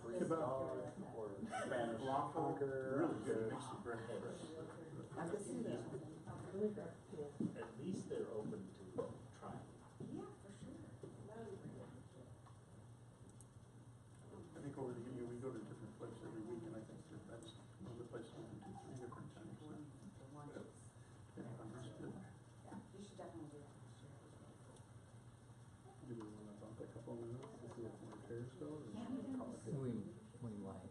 or Spanish. Really good mix of breakfast. I can see that. At least they're open to trying. Yeah, for sure. I think over the year we go to different places every week, and I think that's one of the places we went to 3 different times. So. Yeah, understood. Yeah, you should definitely do that. Do we want to bump a couple minutes to see if more chairs go? Or Yeah, we can. call it good? We might.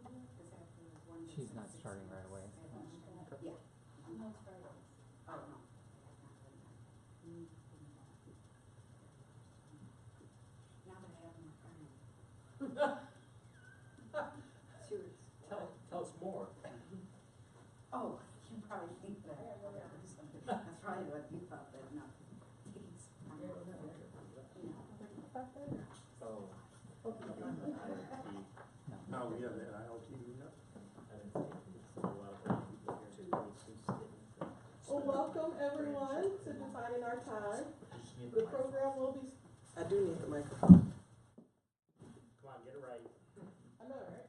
She's not starting right away. Yeah. No, it's Friday. Oh, no. Now that I have my friend. Tell us more. Oh, you probably think that. That's probably what you thought, but no. It's, So. Oh, yeah, the IoT meetup. Well, welcome everyone to Defining Our Time. The program will be. I do need the microphone. Come on, get it right. I know, right?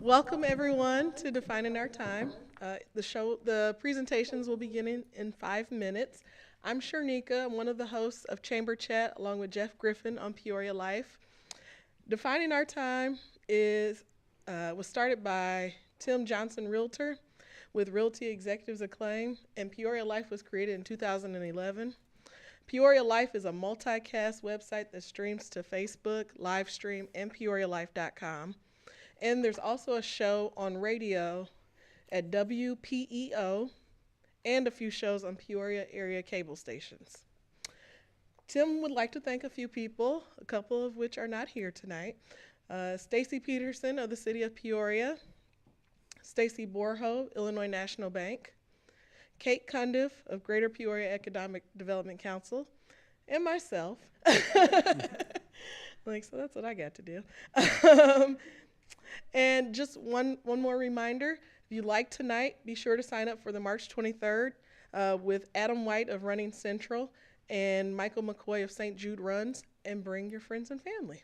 Welcome everyone to Defining Our Time. The presentations will begin in 5 minutes. I'm Sharnika. I'm one of the hosts of Chamber Chat, along with Jeff Griffin on Peoria Life. Defining Our Time was started by Tim Johnson, Realtor, with Realty Executives Acclaim, and Peoria Life was created in 2011. Peoria Life is a multicast website that streams to Facebook, Livestream, and PeoriaLife.com. And there's also a show on radio at WPEO and a few shows on Peoria Area cable stations. Tim would like to thank a few people, a couple of which are not here tonight. Stacy Peterson of the City of Peoria, Stacy Borho, Illinois National Bank, Kate Cundiff of Greater Peoria Economic Development Council, and myself. So that's what I got to do. And just one more reminder, if you like tonight, be sure to sign up for the March 23rd with Adam White of Running Central and Michael McCoy of St. Jude Runs, and bring your friends and family.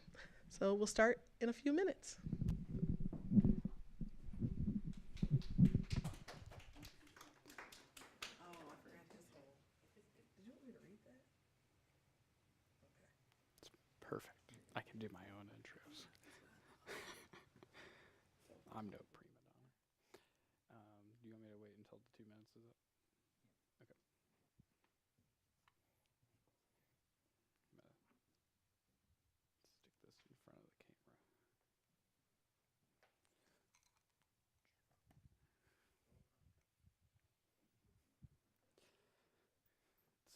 So we'll start in a few minutes. Perfect. I can do my own intros. I'm no prima donna. Do you want me to wait until the 2 minutes is up? Okay. I'm gonna stick this in front of the camera.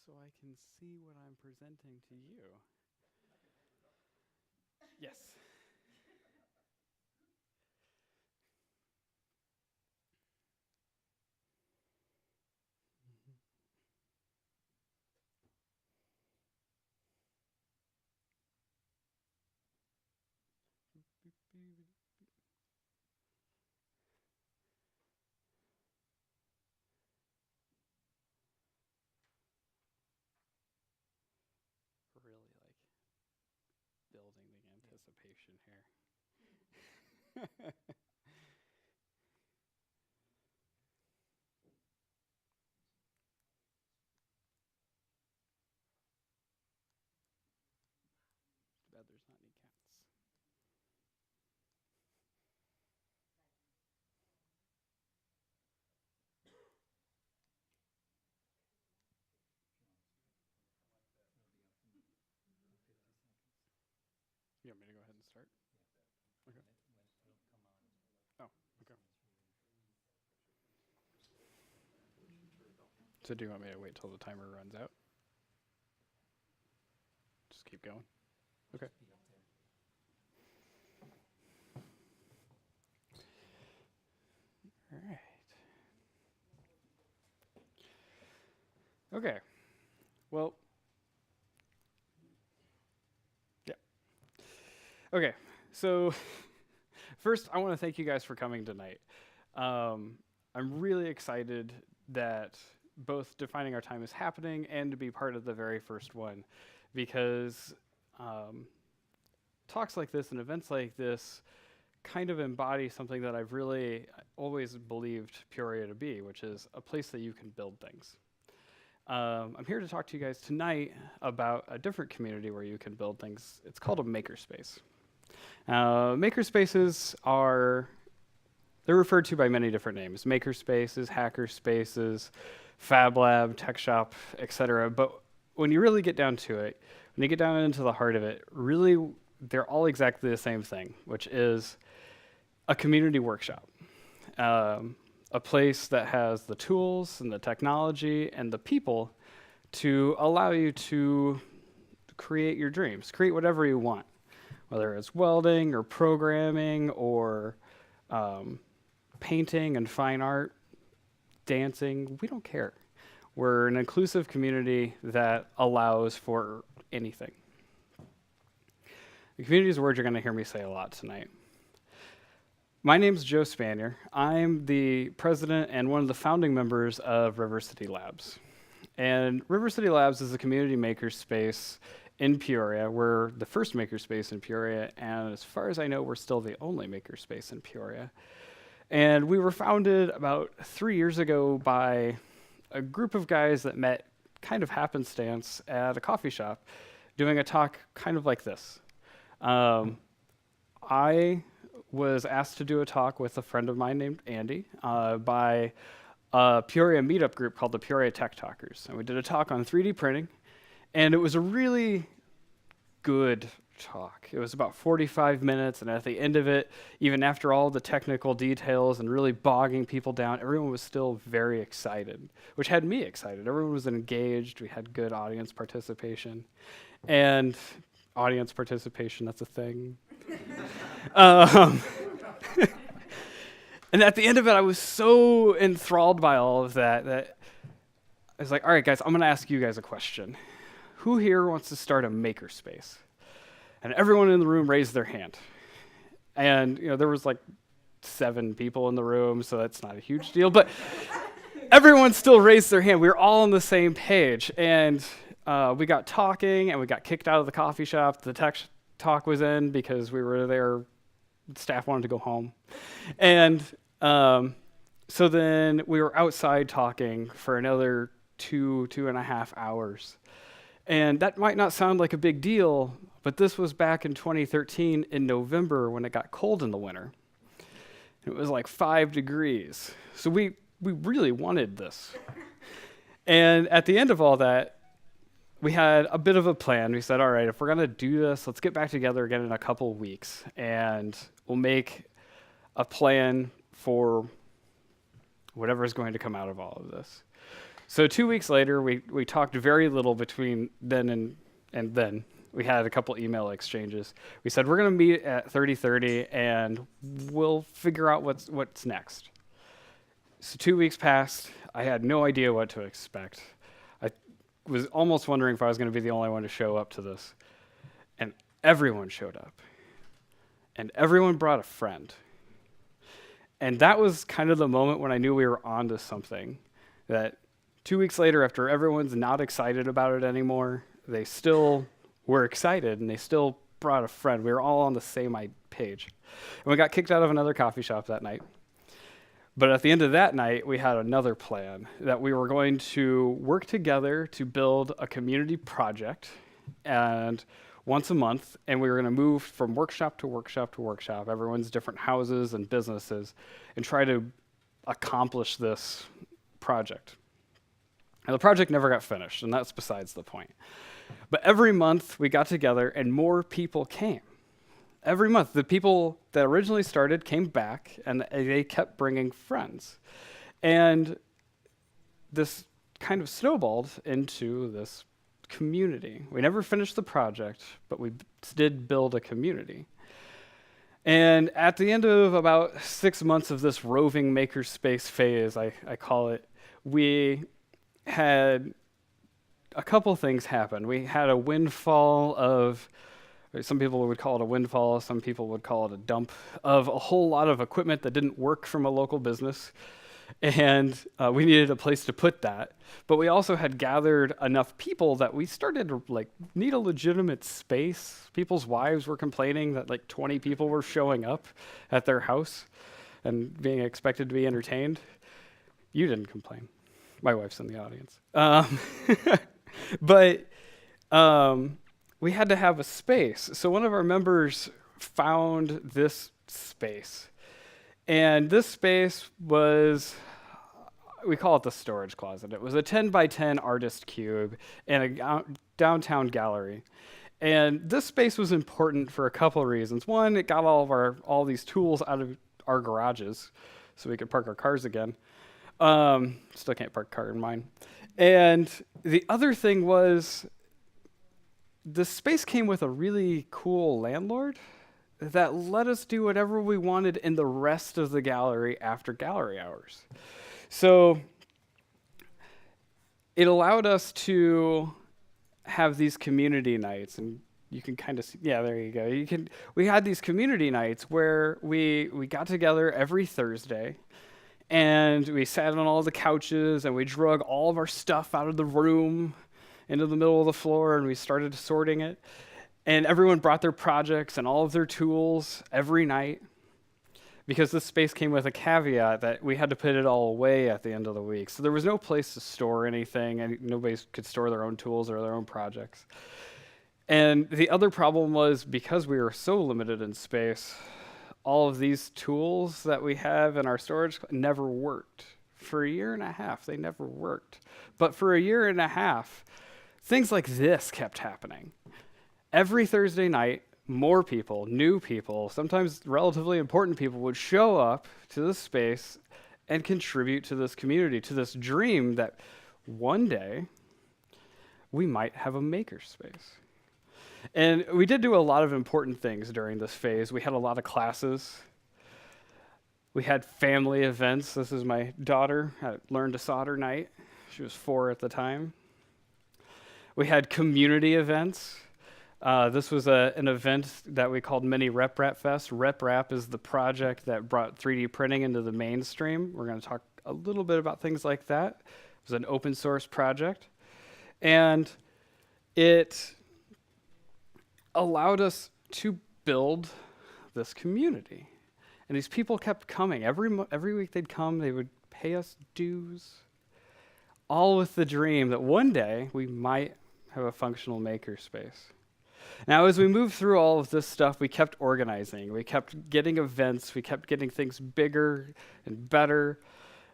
So I can see what I'm presenting to you. Yes. Really like building the anticipation here. Too bad there's not any cats. You want me to go ahead and start? Okay. Oh, okay. So do you want me to wait till the timer runs out? Just keep going? Okay. All right. Okay. Well, yeah. Okay. So first, I want to thank you guys for coming tonight. I'm really excited that both Defining Our Time is happening and to be part of the very first one, because talks like this and events like this kind of embody something that I've really always believed Peoria to be, which is a place that you can build things. I'm here to talk to you guys tonight about a different community where you can build things. It's called a makerspace. Makerspaces they're referred to by many different names: makerspaces, hackerspaces, Fab Lab, tech shop, etc. But when you really get down to it, when you get down into the heart of it, really they're all exactly the same thing, which is a community workshop. A place that has the tools and the technology and the people to allow you to create your dreams, create whatever you want, whether it's welding or programming or painting and fine art, dancing, we don't care. We're an inclusive community that allows for anything. The community is a word you're going to hear me say a lot tonight. My name's Joe Spanier. I'm the president and one of the founding members of River City Labs. And River City Labs is a community makerspace in Peoria. We're the first makerspace in Peoria, and as far as I know, we're still the only makerspace in Peoria. And we were founded about 3 years ago by a group of guys that met kind of happenstance at a coffee shop doing a talk kind of like this. I was asked to do a talk with a friend of mine named Andy by a Peoria meetup group called the Peoria Tech Talkers. And we did a talk on 3D printing, and it was a really good talk. It was about 45 minutes, and at the end of it, even after all the technical details and really bogging people down, everyone was still very excited, which had me excited. Everyone was engaged. We had good audience participation. And audience participation, that's a thing. And at the end of it, I was so enthralled by all of that I was like, all right, guys, I'm going to ask you guys a question. Who here wants to start a makerspace? And everyone in the room raised their hand. And there was like 7 people in the room, so that's not a huge deal. But everyone still raised their hand. We were all on the same page. And we got talking, and we got kicked out of the coffee shop. The tech talk was in because we were there. Staff wanted to go home. And so then we were outside talking for another 2.5 hours. And that might not sound like a big deal, but this was back in 2013 in November when it got cold in the winter. It was like 5 degrees. So we really wanted this. And at the end of all that, we had a bit of a plan. We said, all right, if we're going to do this, let's get back together again in a couple weeks, and we'll make a plan for whatever is going to come out of all of this. So 2 weeks later, we talked very little between then and then. We had a couple email exchanges. We said, we're going to meet at 30:30, and we'll figure out what's next. So 2 weeks passed. I had no idea what to expect. I was almost wondering if I was going to be the only one to show up to this. And everyone showed up. And everyone brought a friend. And that was kind of the moment when I knew we were onto something. That 2 weeks later, after everyone's not excited about it anymore, they still were excited, and they still brought a friend. We were all on the same page. And we got kicked out of another coffee shop that night. But at the end of that night, we had another plan, that we were going to work together to build a community project, and once a month, and we were going to move from workshop to workshop to workshop, everyone's different houses and businesses, and try to accomplish this project. And the project never got finished, and that's besides the point. But every month we got together, and more people came. Every month, the people that originally started came back, and they kept bringing friends. And this kind of snowballed into this community. We never finished the project, but we did build a community. And at the end of about 6 months of this roving makerspace phase, I call it, we had a couple things happen. We had a windfall of, some people would call it a windfall, some people would call it a dump, of a whole lot of equipment that didn't work from a local business. And we needed a place to put that. But we also had gathered enough people that we started to need a legitimate space. People's wives were complaining that 20 people were showing up at their house and being expected to be entertained. You didn't complain. My wife's in the audience. But we had to have a space. So one of our members found this space. And this space was, we call it the storage closet. It was a 10 by 10 artist cube in a downtown gallery. And this space was important for a couple of reasons. One, it got all these tools out of our garages so we could park our cars again. Still can't park a car in mine. And the other thing was, the space came with a really cool landlord that let us do whatever we wanted in the rest of the gallery after gallery hours. So it allowed us to have these community nights, and you can kind of see, yeah, there you go. We had these community nights where we got together every Thursday, and we sat on all the couches, and we drug all of our stuff out of the room into the middle of the floor, and we started sorting it. And everyone brought their projects and all of their tools every night, because this space came with a caveat that we had to put it all away at the end of the week. So there was no place to store anything, and nobody could store their own tools or their own projects. And the other problem was, because we were so limited in space, all of these tools that we have in our storage never worked. For a year and a half, they never worked. But for a year and a half, things like this kept happening. Every Thursday night, more people, new people, sometimes relatively important people would show up to this space and contribute to this community, to this dream that one day we might have a makerspace. And we did do a lot of important things during this phase. We had a lot of classes. We had family events. This is my daughter at Learn to Solder night. She was 4 at the time. We had community events. This was an event that we called Mini Rep Rap Fest. Rep Rap is the project that brought 3D printing into the mainstream. We're going to talk a little bit about things like that. It was an open source project. And it allowed us to build this community. And these people kept coming. Every week they'd come, they would pay us dues, all with the dream that one day we might have a functional makerspace. Now, as we moved through all of this stuff, we kept organizing. We kept getting events. We kept getting things bigger and better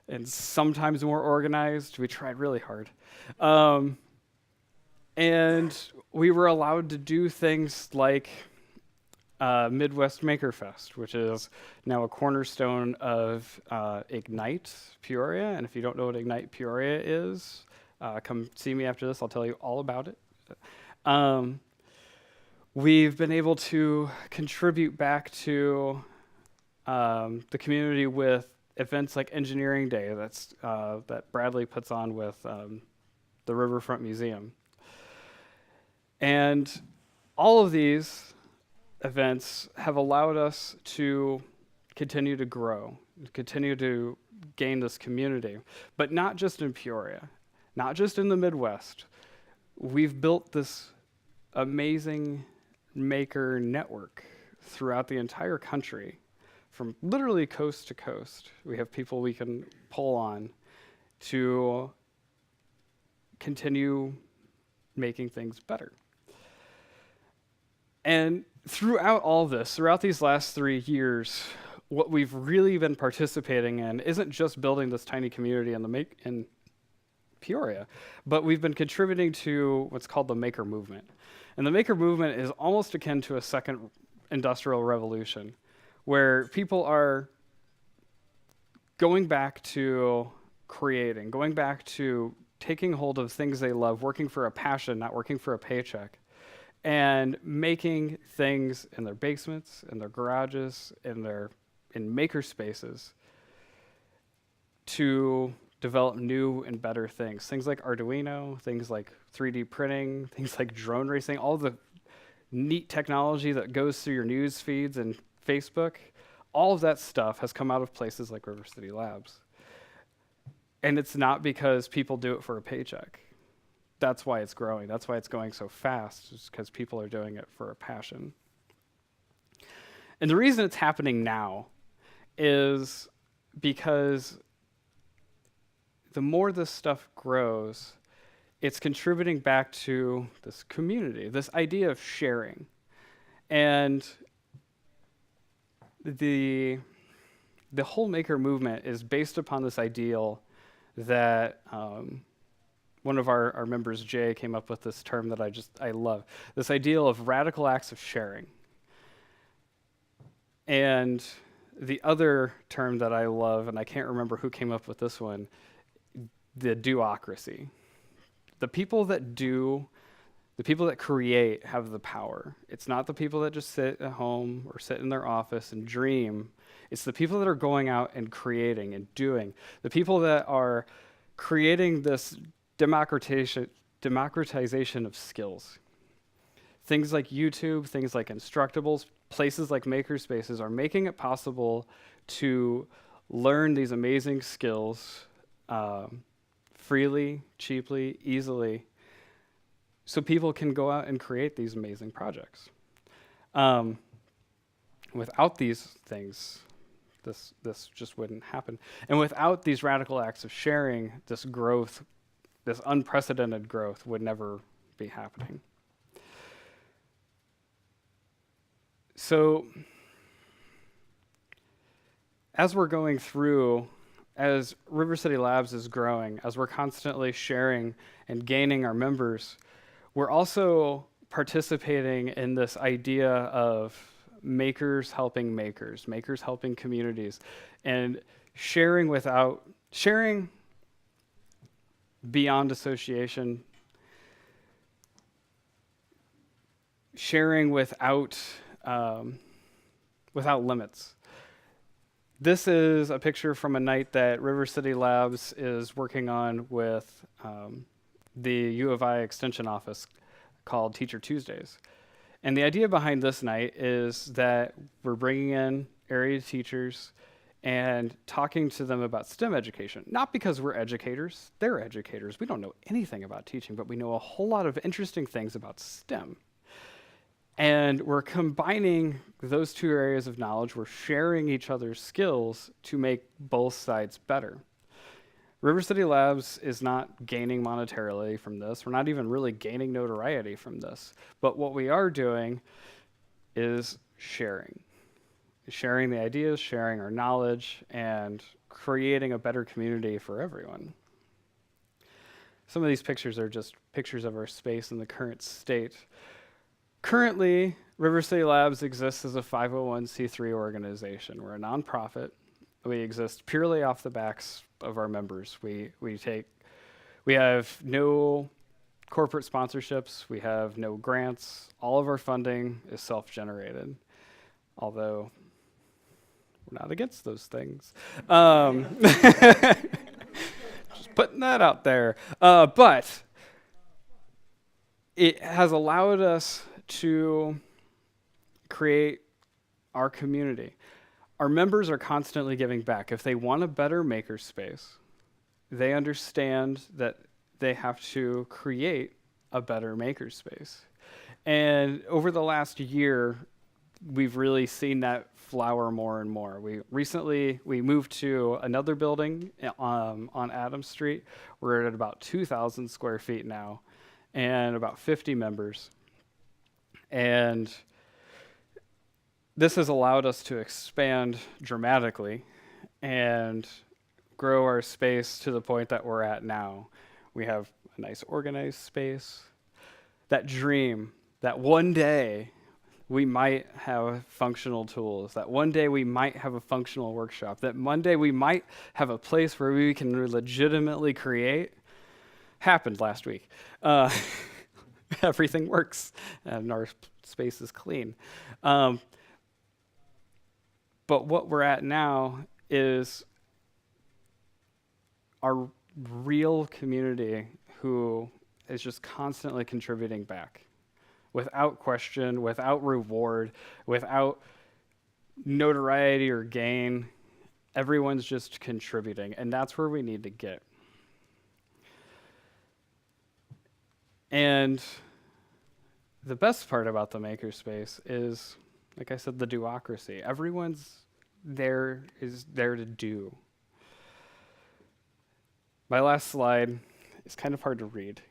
and sometimes more organized. We tried really hard. And we were allowed to do things like Midwest Maker Fest, which is now a cornerstone of Ignite Peoria. And if you don't know what Ignite Peoria is, come see me after this. I'll tell you all about it. We've been able to contribute back to the community with events like Engineering Day that Bradley puts on with the Riverfront Museum. And all of these events have allowed us to continue to grow, continue to gain this community, but not just in Peoria, not just in the Midwest. We've built this amazing maker network throughout the entire country, from literally coast to coast. We have people we can pull on to continue making things better. And throughout all this, throughout these last 3 years, what we've really been participating in isn't just building this tiny community in Peoria, but we've been contributing to what's called the maker movement. And the maker movement is almost akin to a second industrial revolution, where people are going back to creating, going back to taking hold of things they love, working for a passion, not working for a paycheck, and making things in their basements, in their garages, in maker spaces to develop new and better things. Things like Arduino, things like 3D printing, things like drone racing, all the neat technology that goes through your news feeds and Facebook. All of that stuff has come out of places like River City Labs. And it's not because people do it for a paycheck. That's why it's growing. That's why it's going so fast, is because people are doing it for a passion. And the reason it's happening now is because the more this stuff grows, it's contributing back to this community, this idea of sharing. And the whole maker movement is based upon this ideal that one of our members, Jay, came up with this term that I love, this ideal of radical acts of sharing. And the other term that I love, and I can't remember who came up with this one, the doocracy. The people that create have the power. It's not the people that just sit at home or sit in their office and dream. It's the people that are going out and creating and doing. The people that are creating this democratization of skills. Things like YouTube, things like Instructables, places like Makerspaces are making it possible to learn these amazing skills freely, cheaply, easily, so people can go out and create these amazing projects. Without these things, this just wouldn't happen. And without these radical acts of sharing, this growth, this unprecedented growth would never be happening. So, as we're going through, as River City Labs is growing, as we're constantly sharing and gaining our members, we're also participating in this idea of makers helping makers, makers helping communities, and sharing beyond association, sharing without limits. This is a picture from a night that River City Labs is working on with the U of I Extension Office called Teacher Tuesdays. And the idea behind this night is that we're bringing in area teachers and talking to them about STEM education. Not because we're educators, they're educators. We don't know anything about teaching, but we know a whole lot of interesting things about STEM. And we're combining those two areas of knowledge. We're sharing each other's skills to make both sides better. River City Labs is not gaining monetarily from this. We're not even really gaining notoriety from this. But what we are doing is sharing. Sharing the ideas, sharing our knowledge, and creating a better community for everyone. Some of these pictures are just pictures of our space in the current state. Currently, River City Labs exists as a 501c3 organization. We're a nonprofit. We exist purely off the backs of our members. We have no corporate sponsorships. We have no grants. All of our funding is self-generated, although we're not against those things. Just putting that out there. But it has allowed us to create our community. Our members are constantly giving back. If they want a better makerspace, they understand that they have to create a better makerspace. And over the last year, we've really seen that flower more and more. We moved to another building on Adams Street. We're at about 2,000 square feet now and about 50 members. And this has allowed us to expand dramatically and grow our space to the point that we're at now. We have a nice organized space. That dream that one day we might have functional tools, that one day we might have a functional workshop, that one day we might have a place where we can legitimately create, happened last week. Everything works and our space is clean. But what we're at now is our real community who is just constantly contributing back without question, without reward, without notoriety or gain. Everyone's just contributing, and that's where we need to get. And the best part about the makerspace is, like I said, the duocracy. Everyone's is there to do. My last slide is kind of hard to read.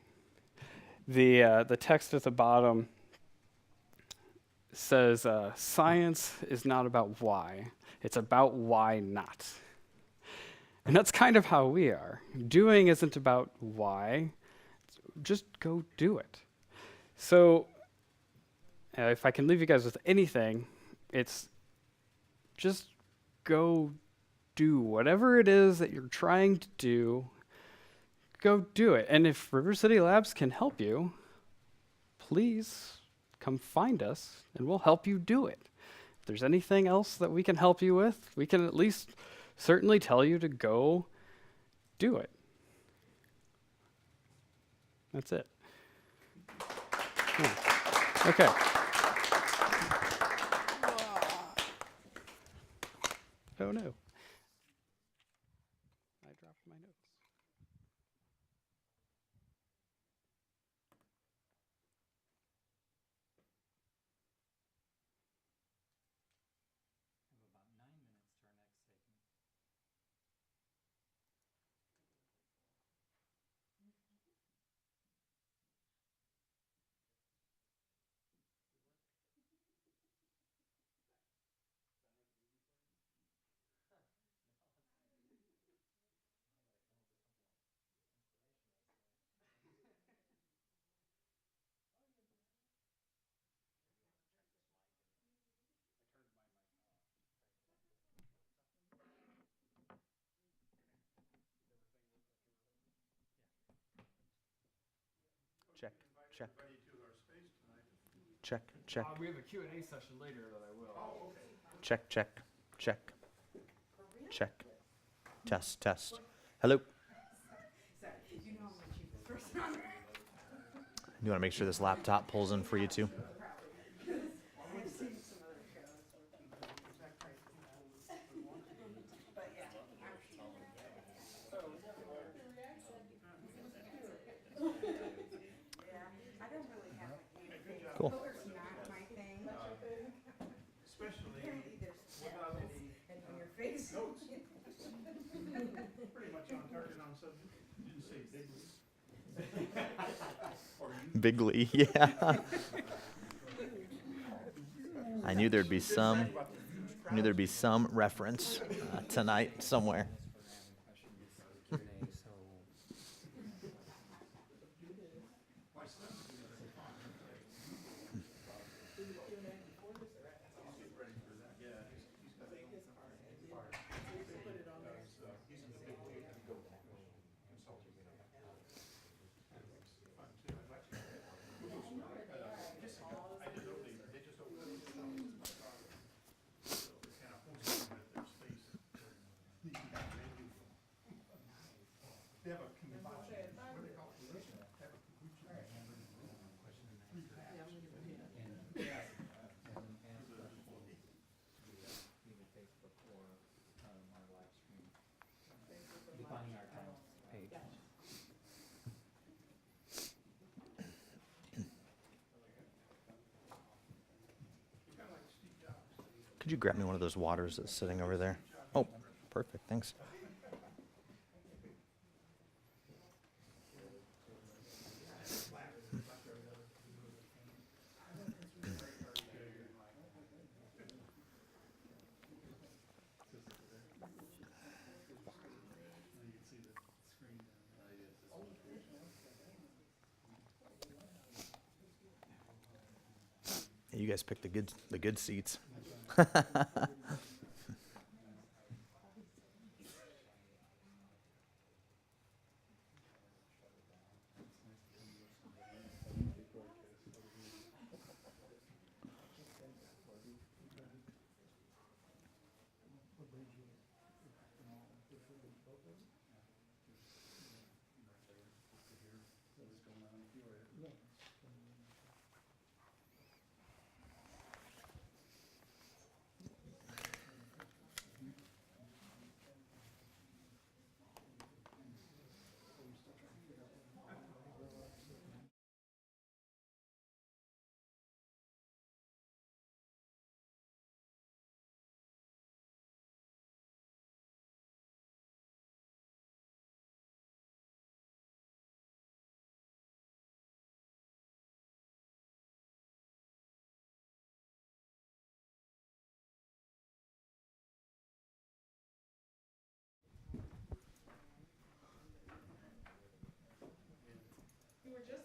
The text at the bottom says, science is not about why, it's about why not. And that's kind of how we are. Doing isn't about why, just go do it. So if I can leave you guys with anything, it's just go do whatever it is that you're trying to do. Go do it. And if River City Labs can help you, please come find us and we'll help you do it. If there's anything else that we can help you with, we can at least certainly tell you to go do it. That's it. Yeah. Okay. Oh no. I dropped my notes. Check, check. Check, check, We have a Q&A session later that I will. check, check, check. Check. Test, test. Hello. You want to make sure this laptop pulls in for you too? Cool. Pretty much on target on subject. Didn't say bigly. Bigly, yeah. I knew there'd be some reference tonight somewhere. Could you grab me one of those waters that's sitting over there? Oh, perfect, thanks. You guys picked the good seats.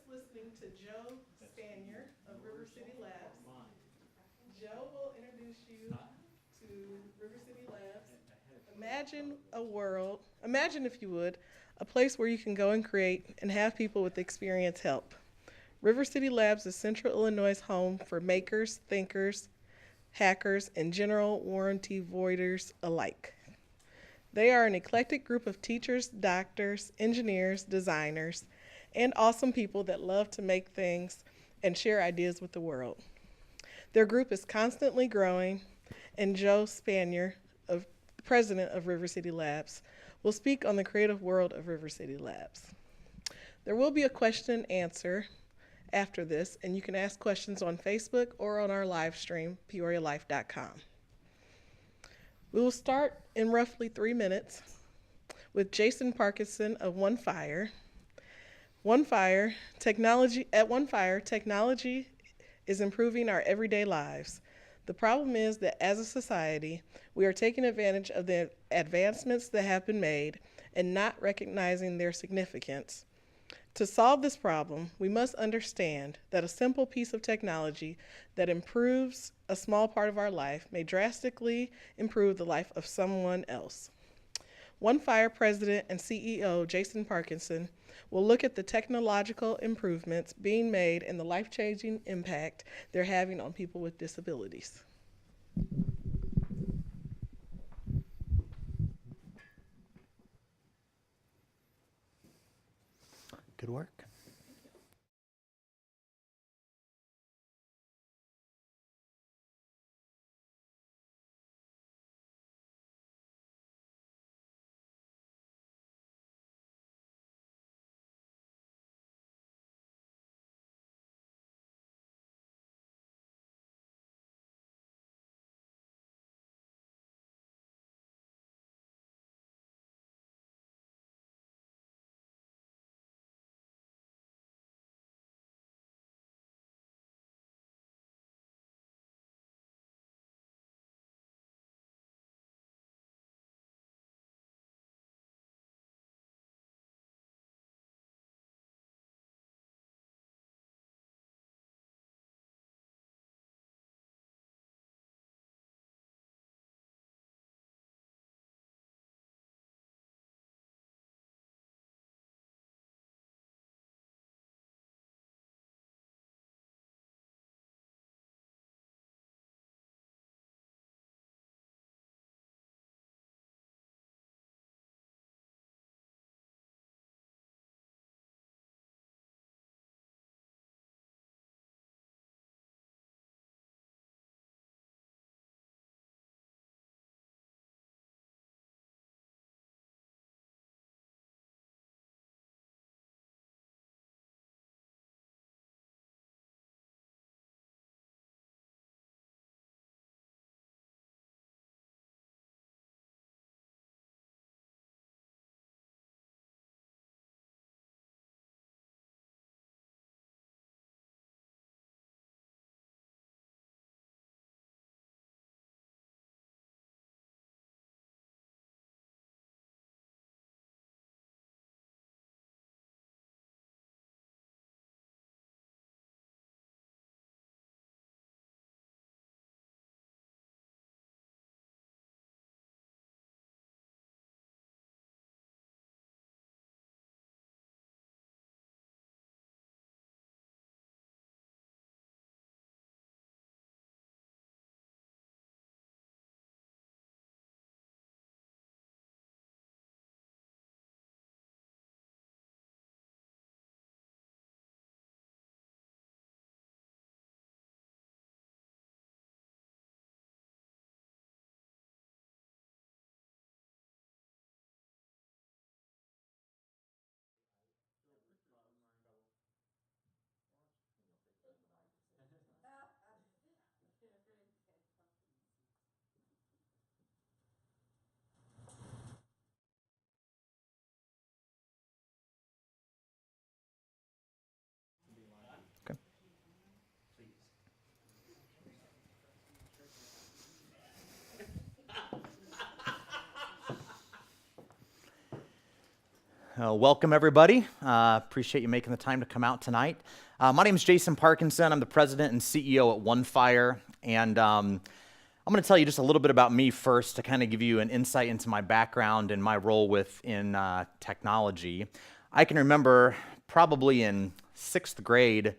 listening to Joe Spanier of River City Labs. Joe will introduce you to River City Labs. Imagine if you would, a place where you can go and create and have people with experience help. River City Labs is Central Illinois' home for makers, thinkers, hackers, and general warranty voiders alike. They are an eclectic group of teachers, doctors, engineers, designers, and awesome people that love to make things and share ideas with the world. Their group is constantly growing, and Joe Spanier, president of River City Labs, will speak on the creative world of River City Labs. There will be a question and answer after this, and you can ask questions on Facebook or on our live stream, peorialife.com. We will start in roughly 3 minutes with Jason Parkinson of OneFire. At OneFire, technology is improving our everyday lives. The problem is that as a society, we are taking advantage of the advancements that have been made and not recognizing their significance. To solve this problem, we must understand that a simple piece of technology that improves a small part of our life may drastically improve the life of someone else. OneFire President and CEO Jason Parkinson will look at the technological improvements being made and the life-changing impact they're having on people with disabilities. Good work. Welcome, everybody. Appreciate you making the time to come out tonight. My name is Jason Parkinson. I'm the president and CEO at OneFire, and I'm going to tell you just a little bit about me first to kind of give you an insight into my background and my role within technology. I can remember probably in 6th grade,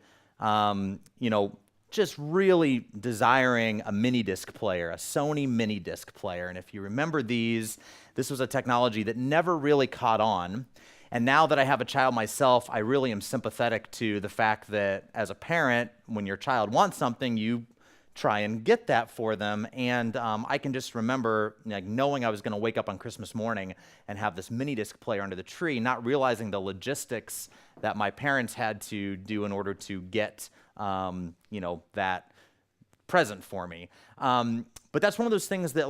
just really desiring a mini disc player, a Sony mini disc player. And if you remember these, this was a technology that never really caught on. And now that I have a child myself, I really am sympathetic to the fact that as a parent, when your child wants something, you try and get that for them. And I can just remember knowing I was going to wake up on Christmas morning and have this mini disc player under the tree, not realizing the logistics that my parents had to do in order to get that present for me. But that's one of those things that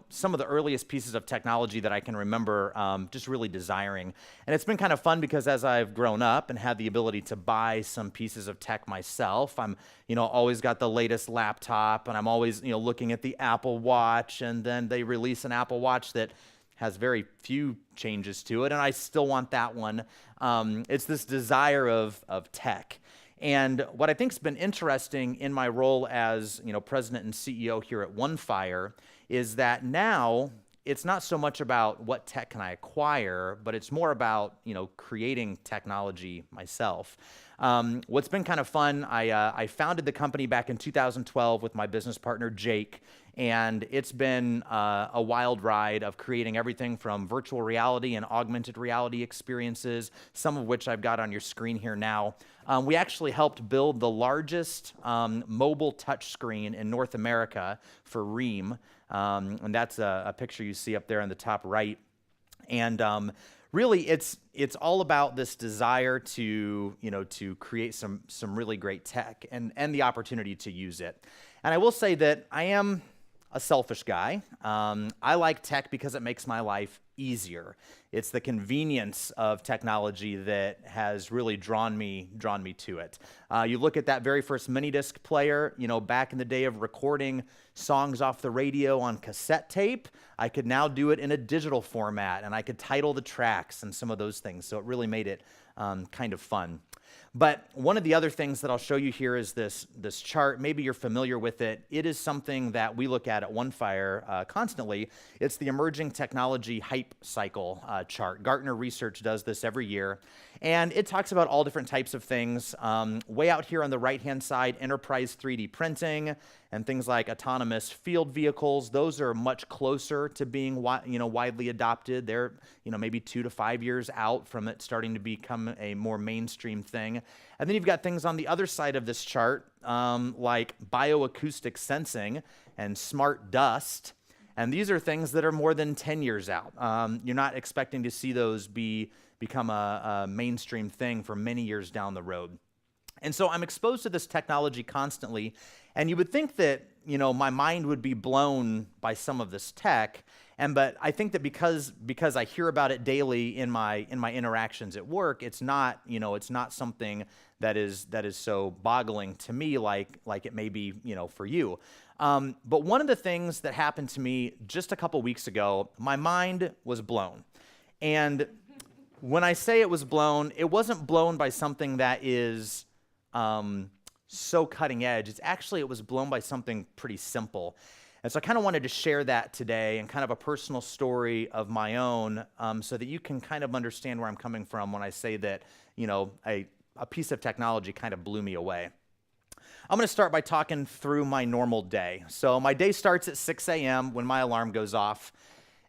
some of the earliest pieces of technology that I can remember just really desiring. And it's been kind of fun because as I've grown up and had the ability to buy some pieces of tech myself, I'm, always got the latest laptop, and I'm always, looking at the Apple Watch, and then they release an Apple Watch that has very few changes to it, and I still want that one. It's this desire of tech. And what I think's been interesting in my role as, president and CEO here at OneFire is that now it's not so much about what tech can I acquire, but it's more about, creating technology myself. What's been kind of fun, I founded the company back in 2012 with my business partner, Jake, and it's been a wild ride of creating everything from virtual reality and augmented reality experiences, some of which I've got on your screen here now. We actually helped build the largest mobile touchscreen in North America for Ream, and that's a picture you see up there in the top right. And really, it's all about this desire to create some really great tech and the opportunity to use it. And I will say that I am a selfish guy. I like tech because it makes my life easier. It's the convenience of technology that has really drawn me to it. You look at that very first mini disc player, back in the day of recording songs off the radio on cassette tape, I could now do it in a digital format, and I could title the tracks and some of those things. So it really made it kind of fun. But one of the other things that I'll show you here is this chart. Maybe you're familiar with it. It is something that we look at OneFire constantly. It's the Emerging Technology Hype Cycle chart. Gartner Research does this every year. And it talks about all different types of things. Way out here on the right-hand side, enterprise 3D printing and things like autonomous field vehicles. Those are much closer to being widely adopted. They're maybe 2 to 5 years out from it starting to become a more mainstream thing. And then you've got things on the other side of this chart like bioacoustic sensing and smart dust. And these are things that are more than 10 years out. You're not expecting to see those become a mainstream thing for many years down the road. And so I'm exposed to this technology constantly, and you would think that, my mind would be blown by some of this tech, but I think that because I hear about it daily in my interactions at work, it's not something that is so boggling to me like it may be, for you. But one of the things that happened to me just a couple weeks ago, my mind was blown. And when I say it was blown, it wasn't blown by something that is so cutting edge. It was blown by something pretty simple. And so I kind of wanted to share that today and kind of a personal story of my own so that you can kind of understand where I'm coming from when I say that, a piece of technology kind of blew me away. I'm going to start by talking through my normal day. So my day starts at 6 a.m. when my alarm goes off.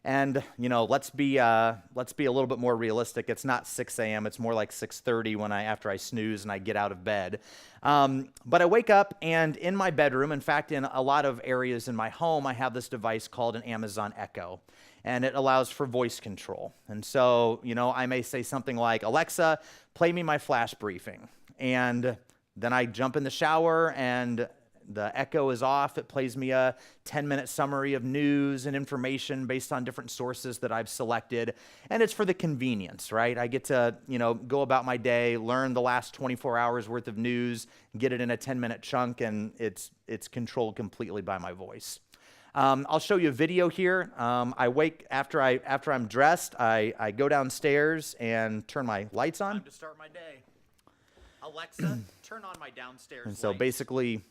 And, let's be a little bit more realistic. It's not 6 a.m. It's more like 6:30 after I snooze and I get out of bed. But I wake up, and in my bedroom, in fact, in a lot of areas in my home, I have this device called an Amazon Echo. And it allows for voice control. And so, I may say something like, Alexa, play me my flash briefing. And then I jump in the shower, and the Echo is off. It plays me a 10-minute summary of news and information based on different sources that I've selected. And it's for the convenience, right? I get to, go about my day, learn the last 24 hours worth of news, get it in a 10-minute chunk, and it's controlled completely by my voice. I'll show you a video here. I wake after I'm dressed. I go downstairs and turn my lights on. Time to start my day. Alexa, turn on my downstairs lights. So basically,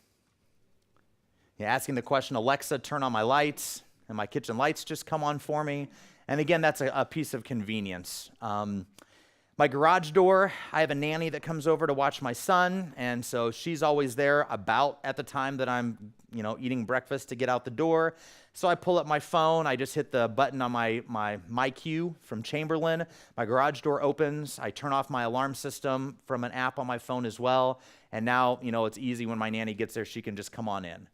asking the question, Alexa, turn on my lights, and my kitchen lights just come on for me. And again, that's a piece of convenience. My garage door, I have a nanny that comes over to watch my son, and so she's always there about at the time that I'm, eating breakfast to get out the door. So I pull up my phone, I just hit the button on my cue from Chamberlain. My garage door opens, I turn off my alarm system from an app on my phone as well, and now, it's easy when my nanny gets there, she can just come on in.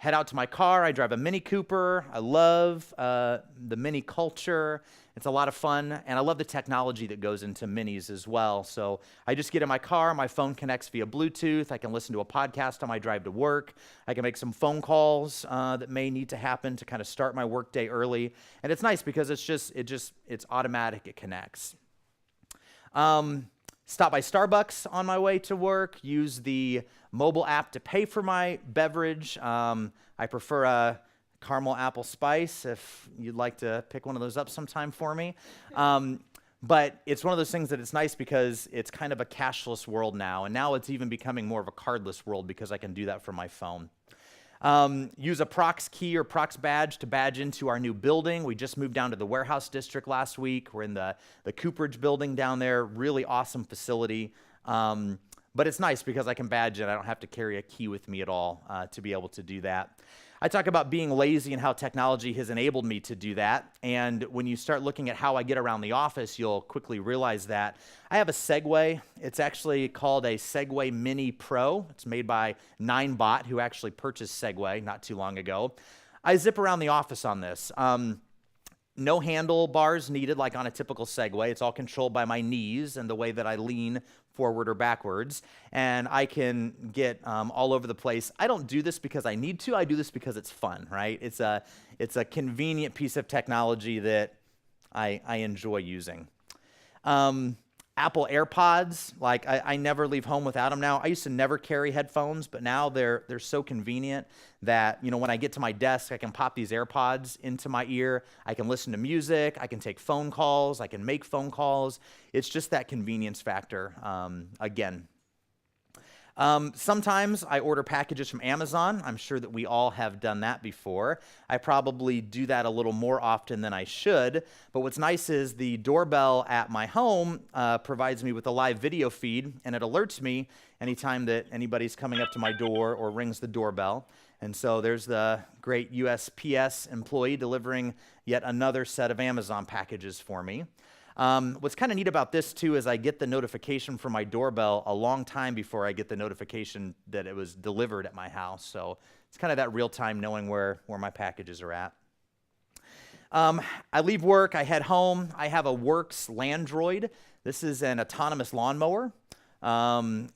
Head out to my car. I drive a Mini Cooper. I love the Mini culture. It's a lot of fun, and I love the technology that goes into Minis as well. So I just get in my car. My phone connects via Bluetooth. I can listen to a podcast on my drive to work. I can make some phone calls that may need to happen to kind of start my workday early. And it's nice because it's automatic. It connects. Stop by Starbucks on my way to work, use the mobile app to pay for my beverage. I prefer a caramel apple spice if you'd like to pick one of those up sometime for me. But it's one of those things that it's nice because it's kind of a cashless world now, and now it's even becoming more of a cardless world because I can do that from my phone. Use a Prox key or Prox badge to badge into our new building. We just moved down to the warehouse district last week. We're in the Cooperage building down there. Really awesome facility. But it's nice because I can badge it. I don't have to carry a key with me at all to be able to do that. I talk about being lazy and how technology has enabled me to do that. And when you start looking at how I get around the office, you'll quickly realize that. I have a Segway. It's actually called a Segway Mini Pro. It's made by Ninebot, who actually purchased Segway not too long ago. I zip around the office on this. No handlebars needed like on a typical Segway. It's all controlled by my knees and the way that I lean forward or backwards, and I can get all over the place. I don't do this because I need to. I do this because it's fun, right? It's a convenient piece of technology that I enjoy using. Apple AirPods, like I never leave home without them now. I used to never carry headphones, but now they're so convenient that, when I get to my desk, I can pop these AirPods into my ear. I can listen to music. I can take phone calls. I can make phone calls. It's just that convenience factor, again. Sometimes I order packages from Amazon. I'm sure that we all have done that before. I probably do that a little more often than I should, but what's nice is the doorbell at my home provides me with a live video feed, and it alerts me anytime that anybody's coming up to my door or rings the doorbell. And so there's the great USPS employee delivering yet another set of Amazon packages for me. What's kind of neat about this, too, is I get the notification from my doorbell a long time before I get the notification that it was delivered at my house. So it's kind of that real time knowing where my packages are at. I leave work. I head home. I have a Works Landroid. This is an autonomous lawnmower.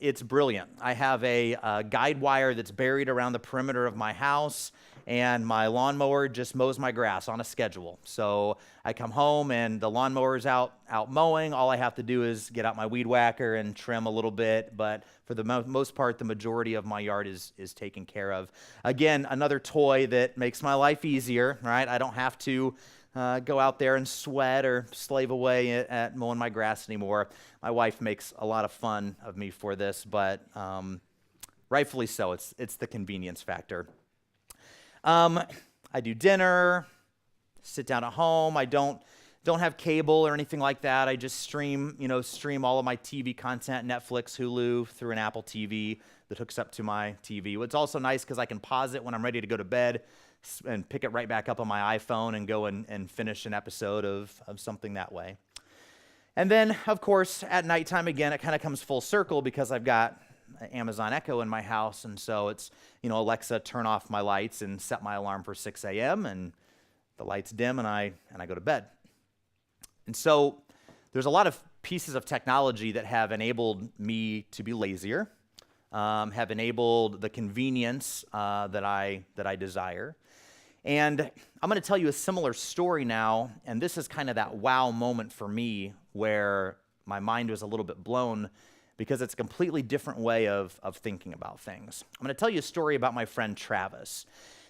It's brilliant. I have a guide wire that's buried around the perimeter of my house, and my lawnmower just mows my grass on a schedule. So I come home and the lawnmower's out mowing. All I have to do is get out my weed whacker and trim a little bit, but for the most part, the majority of my yard is taken care of. Again, another toy that makes my life easier, right? I don't have to go out there and sweat or slave away at mowing my grass anymore. My wife makes a lot of fun of me for this, but rightfully so. It's the convenience factor. I do dinner, sit down at home. I don't have cable or anything like that. I just stream all of my TV content, Netflix, Hulu, through an Apple TV that hooks up to my TV. It's also nice because I can pause it when I'm ready to go to bed and pick it right back up on my iPhone and go and finish an episode of something that way. And then, of course, at nighttime, again, it kind of comes full circle because I've got Amazon Echo in my house, and so it's, Alexa, turn off my lights and set my alarm for 6 a.m., and the lights dim, and I go to bed. And so there's a lot of pieces of technology that have enabled me to be lazier, have enabled the convenience that I desire. And I'm going to tell you a similar story now, and this is kind of that wow moment for me where my mind was a little bit blown because it's a completely different way of thinking about things. I'm going to tell you a story about my friend Travis.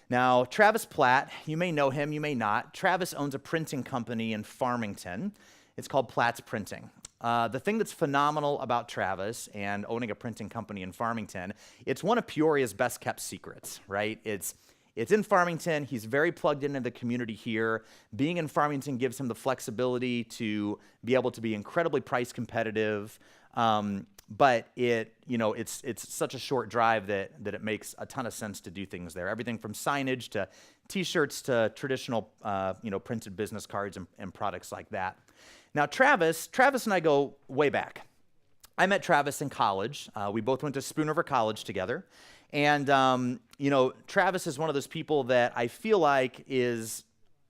Now, Travis Platt, you may know him, you may not. Travis owns a printing company in Farmington. It's called Platt's Printing. The thing that's phenomenal about Travis and owning a printing company in Farmington, it's one of Peoria's best kept secrets, right? It's in Farmington. He's very plugged into the community here. Being in Farmington gives him the flexibility to be able to be incredibly price competitive. But it's such a short drive that it makes a ton of sense to do things there. Everything from signage to T-shirts to traditional, printed business cards and products like that. Now, Travis and I go way back. I met Travis in college. We both went to Spoon River College together. And, Travis is one of those people that I feel like is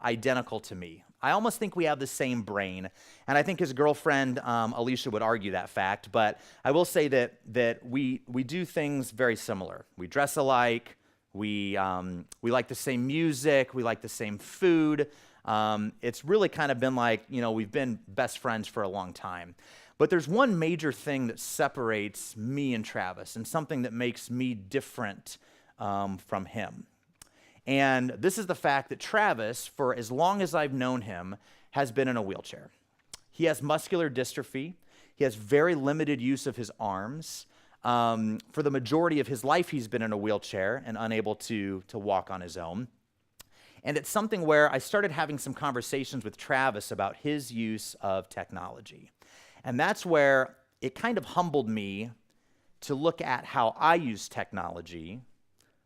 identical to me. I almost think we have the same brain. And I think his girlfriend, Alicia, would argue that fact. But I will say that we do things very similar. We dress alike. We like the same music. We like the same food. It's really kind of been like, we've been best friends for a long time. But there's one major thing that separates me and Travis and something that makes me different from him. And this is the fact that Travis, for as long as I've known him, has been in a wheelchair. He has muscular dystrophy. He has very limited use of his arms. For the majority of his life, he's been in a wheelchair and unable to walk on his own. And it's something where I started having some conversations with Travis about his use of technology. And that's where it kind of humbled me to look at how I use technology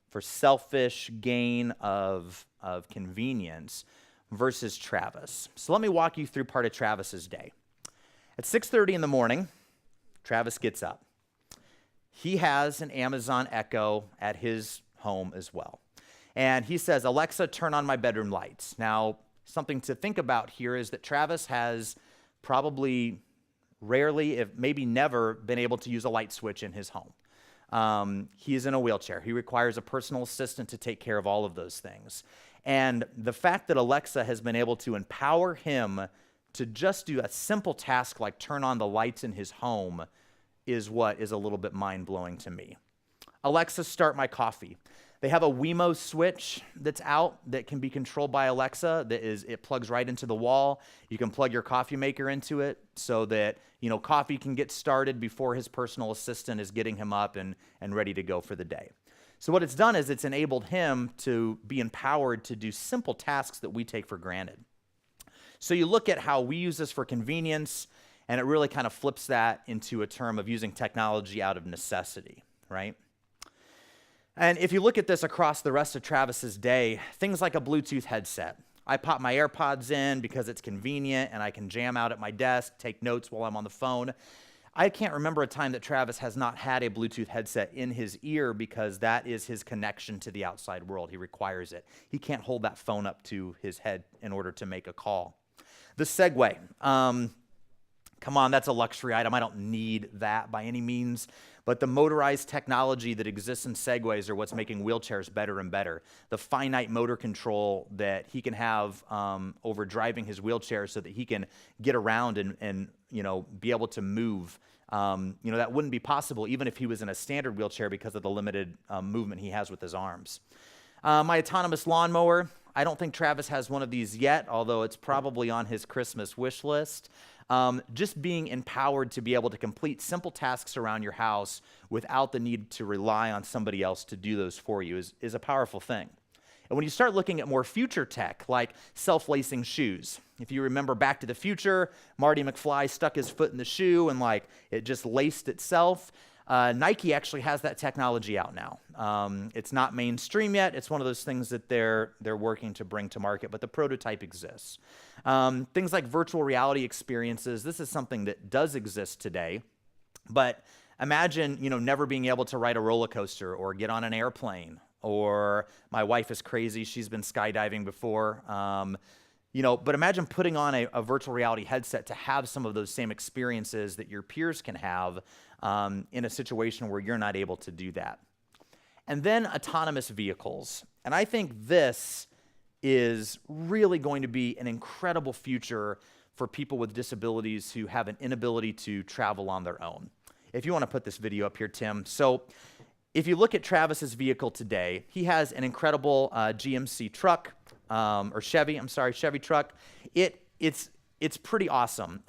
for selfish gain of convenience versus Travis. So let me walk you through part of Travis's day. At 6:30 in the morning, Travis gets up. He has an Amazon Echo at his home as well. And he says, "Alexa, turn on my bedroom lights." Now, something to think about here is that Travis has probably rarely, if maybe never, been able to use a light switch in his home. He is in a wheelchair. He requires a personal assistant to take care of all of those things. And the fact that Alexa has been able to empower him to just do a simple task like turn on the lights in his home is what is a little bit mind-blowing to me. Alexa, start my coffee. They have a Wemo switch that's out that can be controlled by Alexa. It plugs right into the wall. You can plug your coffee maker into it so that, coffee can get started before his personal assistant is getting him up and ready to go for the day. So what it's done is it's enabled him to be empowered to do simple tasks that we take for granted. So you look at how we use this for convenience, and it really kind of flips that into a term of using technology out of necessity, right? And if you look at this across the rest of Travis's day, things like a Bluetooth headset. I pop my AirPods in because it's convenient and I can jam out at my desk, take notes while I'm on the phone. I can't remember a time that Travis has not had a Bluetooth headset in his ear because that is his connection to the outside world. He requires it. He can't hold that phone up to his head in order to make a call. The Segway. Come on, that's a luxury item. I don't need that by any means. But the motorized technology that exists in Segways are what's making wheelchairs better and better. The finite motor control that he can have over driving his wheelchair so that he can get around and be able to move. That wouldn't be possible even if he was in a standard wheelchair because of the limited movement he has with his arms. My autonomous lawnmower. I don't think Travis has one of these yet, although it's probably on his Christmas wish list. Just being empowered to be able to complete simple tasks around your house without the need to rely on somebody else to do those for you is a powerful thing. And when you start looking at more future tech, like self-lacing shoes, if you remember Back to the Future, Marty McFly stuck his foot in the shoe and it just laced itself. Nike actually has that technology out now. It's not mainstream yet. It's one of those things that they're working to bring to market, but the prototype exists. Things like virtual reality experiences. This is something that does exist today, but imagine, never being able to ride a roller coaster or get on an airplane. Or my wife is crazy. She's been skydiving before. But imagine putting on a virtual reality headset to have some of those same experiences that your peers can have in a situation where you're not able to do that. And then autonomous vehicles. And I think this is really going to be an incredible future for people with disabilities who have an inability to travel on their own. If you want to put this video up here, Tim. So if you look at Travis's vehicle today, he has an incredible GMC truck, or Chevy truck. It's pretty awesome.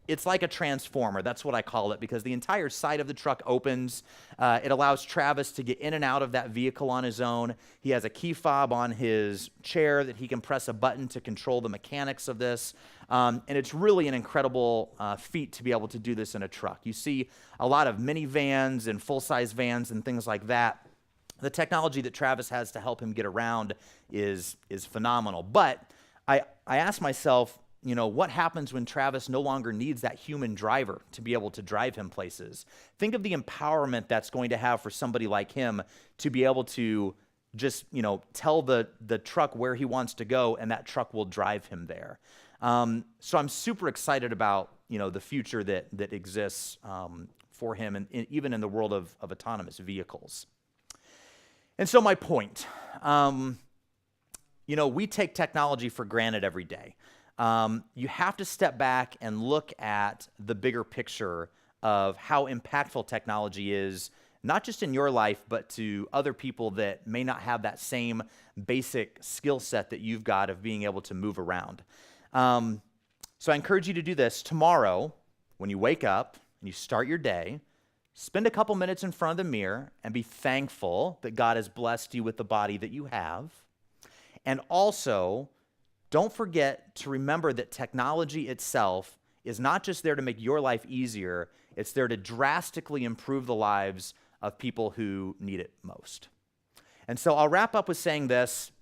It's like a transformer. That's what I call it, because the entire side of the truck opens. It allows Travis to get in and out of that vehicle on his own. He has a key fob on his chair that he can press a button to control the mechanics of this. And it's really an incredible feat to be able to do this in a truck. You see a lot of minivans and full-size vans and things like that. The technology that Travis has to help him get around is phenomenal. But I asked myself, you know, what happens when Travis no longer needs that human driver to be able to drive him places? Think of the empowerment that's going to have for somebody like him to be able to just, you know, tell the truck where he wants to go, and that truck will drive him there. So I'm super excited about, you know, the future that exists for him, and even in the world of autonomous vehicles. And so my point, you know, we take technology for granted every day. You have to step back and look at the bigger picture of how impactful technology is, not just in your life, but to other people that may not have that same basic skill set that you've got of being able to move around. So I encourage you to do this tomorrow when you wake up and you start your day. Spend a couple minutes in front of the mirror and be thankful that God has blessed you with the body that you have. And also, don't forget to remember that technology itself is not just there to make your life easier, it's there to drastically improve the lives of people who need it most. And so I'll wrap up with saying this.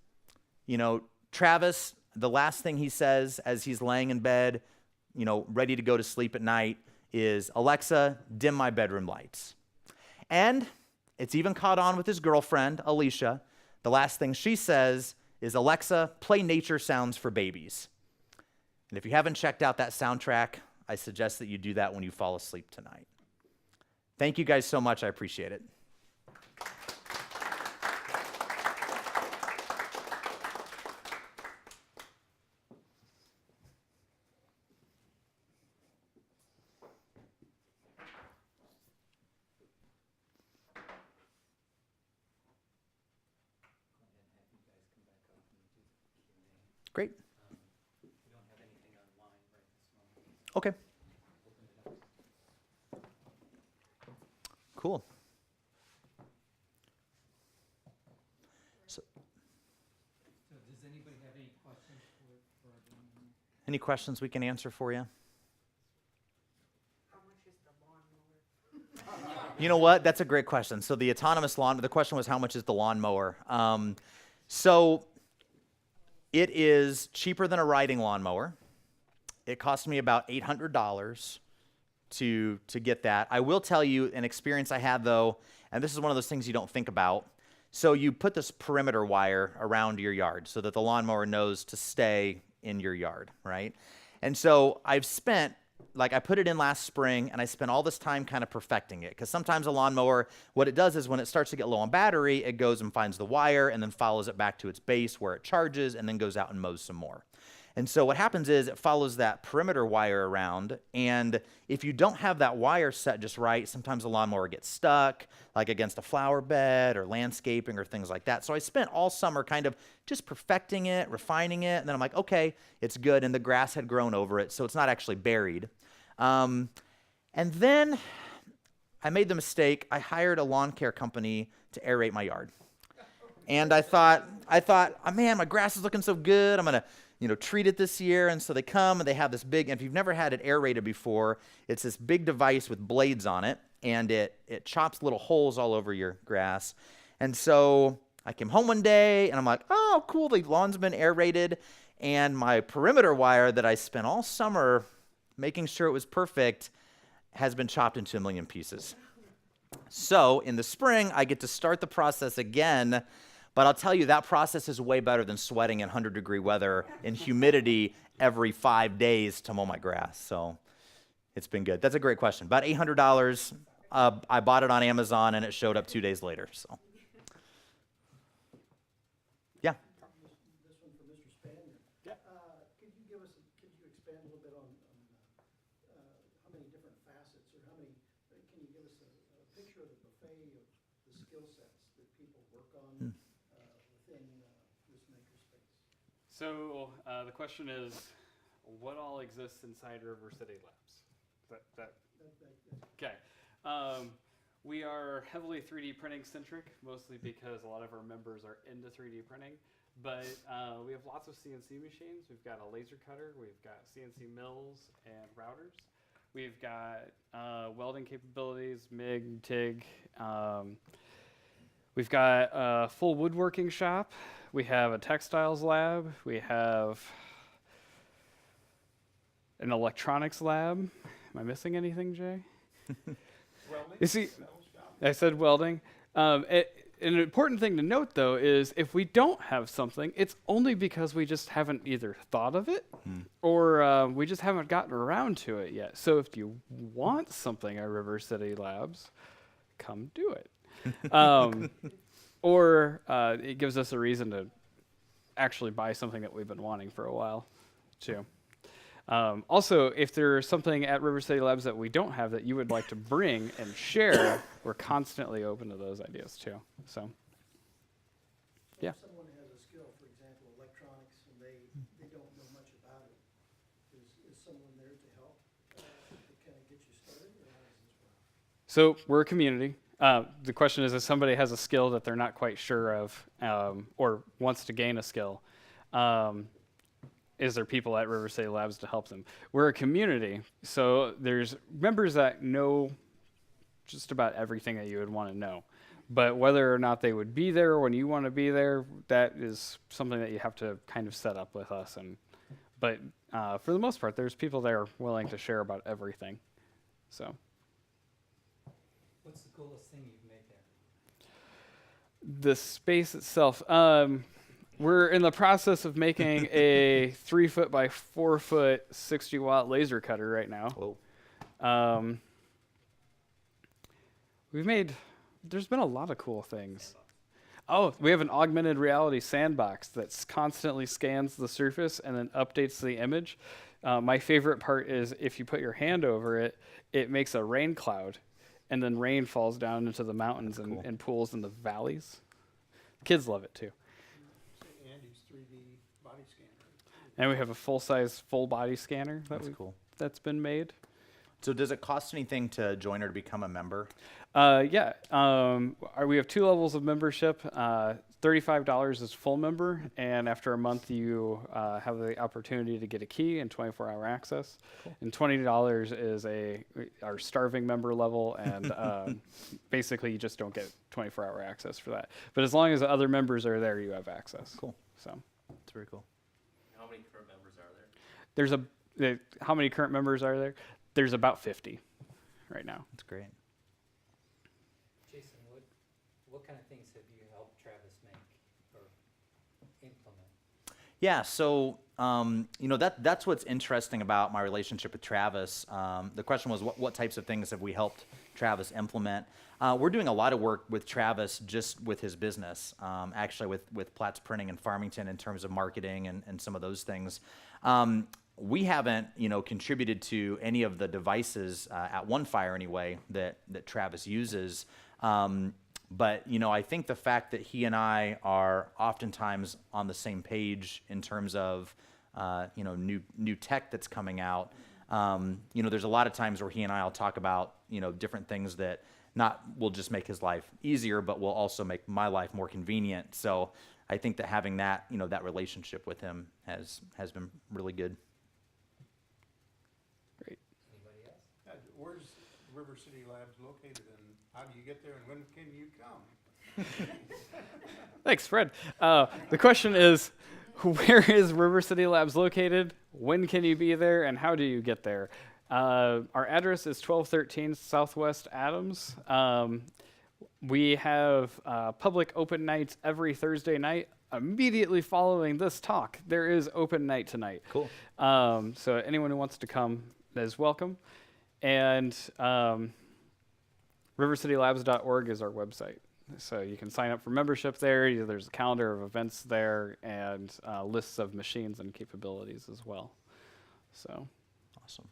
You know, Travis, the last thing he says as he's laying in bed, you know, ready to go to sleep at night is, "Alexa, dim my bedroom lights." And it's even caught on with his girlfriend, Alicia. The last thing she says is, "Alexa, play nature sounds for babies." And if you haven't checked out that soundtrack, I suggest that you do that when you fall asleep tonight. Thank you guys so much. I appreciate it. Great. Okay. Cool. So does anybody have any questions for any questions we can answer for you? How much is the lawnmower? You know what? That's a great question. So the autonomous lawn, the question was, how much is the lawnmower? So it is cheaper than a riding lawnmower. It cost me about $800 to get that. I will tell you an experience I had, though, and this is one of those things you don't think about. So you put this perimeter wire around your yard so that the lawnmower knows to stay in your yard, right? And so I've spent, like, I put it in last spring, and I spent all this time kind of perfecting it, because sometimes a lawnmower, what it does is when it starts to get low on battery, it goes and finds the wire and then follows it back to its base where it charges and then goes out and mows some more. And so what happens is it follows that perimeter wire around, and if you don't have that wire set just right, sometimes the lawnmower gets stuck, like against a flower bed or landscaping or things like that. So I spent all summer kind of just perfecting it, refining it, and then I'm like, okay, it's good, and the grass had grown over it, so it's not actually buried. And then I made the mistake. I hired a lawn care company to aerate my yard. And I thought, oh, man, my grass is looking so good. I'm going to, treat it this year. And so they come and they have this big, and if you've never had it aerated before, it's this big device with blades on it, and it chops little holes all over your grass. And so I came home one day, and I'm like, oh, cool, the lawn's been aerated, and my perimeter wire that I spent all summer making sure it was perfect has been chopped into a million pieces. So in the spring, I get to start the process again, but I'll tell you, that process is way better than sweating in 100-degree weather and humidity every 5 days to mow my grass. So it's been good. That's a great question. About $800. I bought it on Amazon, and it showed up 2 days later. So, yeah. This one for Mr. Spanier. Yeah. Could you expand a little bit on how many different facets, or can you give us a picture of the buffet of the the skill sets that people work on within this makerspace? So the question is, what all exists inside River City Labs? Okay. We are heavily 3D printing centric, mostly because a lot of our members are into 3D printing. But we have lots of CNC machines. We've got a laser cutter. We've got CNC mills and routers. We've got welding capabilities, MIG, TIG. We've got a full woodworking shop. We have a textiles lab. We have an electronics lab. Am I missing anything, Jay? Welding? You see, I said welding. An important thing to note, though, is if we don't have something, it's only because we just haven't either thought of it or we just haven't gotten around to it yet. So if you want something at River City Labs, come do it. Or it gives us a reason to actually buy something that we've been wanting for a while, too. Also, if there's something at River City Labs that we don't have that you would like to bring and share, we're constantly open to those ideas too. So, yeah. If someone has a skill, for example, electronics, and they don't know much about it, is someone there to help to kind of get you started, or how does this work? So we're a community. The question is, if somebody has a skill that they're not quite sure of or wants to gain a skill, is there people at River City Labs to help them? We're a community, so there's members that know just about everything that you would want to know. But whether or not they would be there when you want to be there, that is something that you have to kind of set up with us. But for the most part, there's people there willing to share about everything. So. What's the coolest thing you've made there? The space itself. We're in the process of making a 3 foot by 4 foot 60 watt laser cutter right now. Whoa. There's been a lot of cool things. Oh, we have an augmented reality sandbox that constantly scans the surface and then updates the image. My favorite part is if you put your hand over it, it makes a rain cloud, and then rain falls down into the mountains and pools in the valleys. Kids love it too. Andy's 3D body scanner. And we have a full-size, full-body scanner that's been made. So does it cost anything to join or to become a member? Yeah. We have 2 levels of membership. $35 is full member, and after a month, you have the opportunity to get a key and 24-hour access. Cool. And $20 is our starving member level, and basically you just don't get 24-hour access for that. But as long as the other members are there, you have access. Cool. So That's very cool. How many current members are there? How many current members are there? There's about 50 right now. That's great. Jason, what kind of things have you helped Travis make or implement? Yeah, so that's what's interesting about my relationship with Travis. The question was, what types of things have we helped Travis implement? We're doing a lot of work with Travis just with his business, actually with Platts Printing in Farmington in terms of marketing and some of those things. We haven't, contributed to any of the devices at OneFire anyway that Travis uses. But I think the fact that he and I are oftentimes on the same page in terms of new tech that's coming out. There's a lot of times where he and I will talk about different things that will just make his life easier, but will also make my life more convenient. So I think that having that that relationship with him has been really good. Anybody else? Where's River City Labs located, and how do you get there, and when can you come? Thanks, Fred. The question is, where is River City Labs located? When can you be there, and how do you get there? Our address is 1213 Southwest Adams. We have public open nights every Thursday night. Immediately following this talk, there is open night tonight. Cool. So anyone who wants to come is welcome. And rivercitylabs.org is our website. So you can sign up for membership there. There's a calendar of events there and lists of machines and capabilities as well. So Awesome.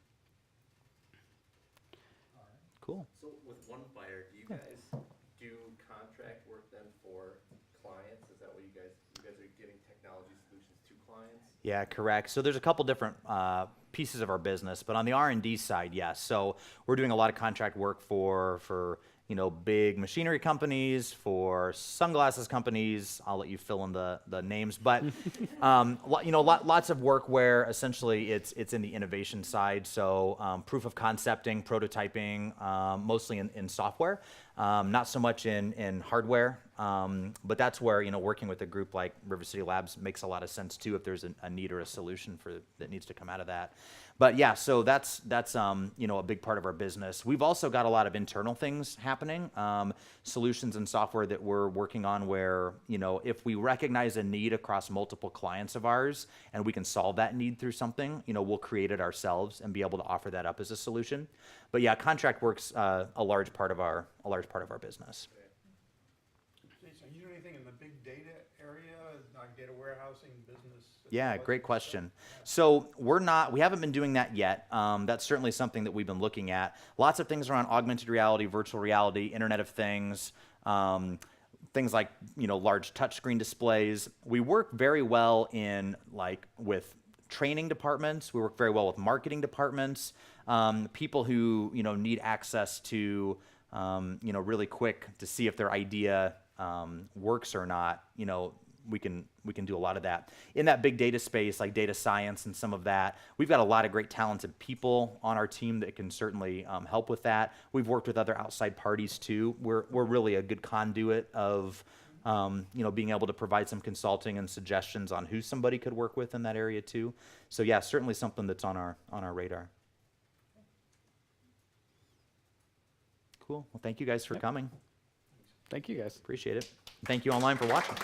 Cool. So with OneFire, do you guys do contracts Yeah, correct. So there's a couple different pieces of our business, but on the R&D side, yes. So we're doing a lot of contract work for big machinery companies, for sunglasses companies. I'll let you fill in the names, but lots of work where essentially it's in the innovation side. So proof of concepting, prototyping, mostly in software, not so much in hardware. But that's where working with a group like River City Labs makes a lot of sense too, if there's a need or a solution that needs to come out of that. But yeah, so that's a big part of our business. We've also got a lot of internal things happening, solutions and software that we're working on where if we recognize a need across multiple clients of ours and we can solve that need through something, we'll create it ourselves and be able to offer that up as a solution. But yeah, contract work's a large part of our business. Jason, you do anything in the big data area, like data warehousing business? Yeah, great question. So we haven't been doing that yet. That's certainly something that we've been looking at. Lots of things around augmented reality, virtual reality, Internet of Things, things like large touchscreen displays. We work very well with training departments. We work very well with marketing departments. People who need access to really quick to see if their idea works or not. We can do a lot of that. In that big data space, like data science and some of that, we've got a lot of great talented people on our team that can certainly help with that. We've worked with other outside parties too. We're really a good conduit of being able to provide some consulting and suggestions on who somebody could work with in that area too. So yeah, certainly something that's on our radar. Cool. Well, thank you guys for coming. Thank you guys. Appreciate it. Thank you online for watching.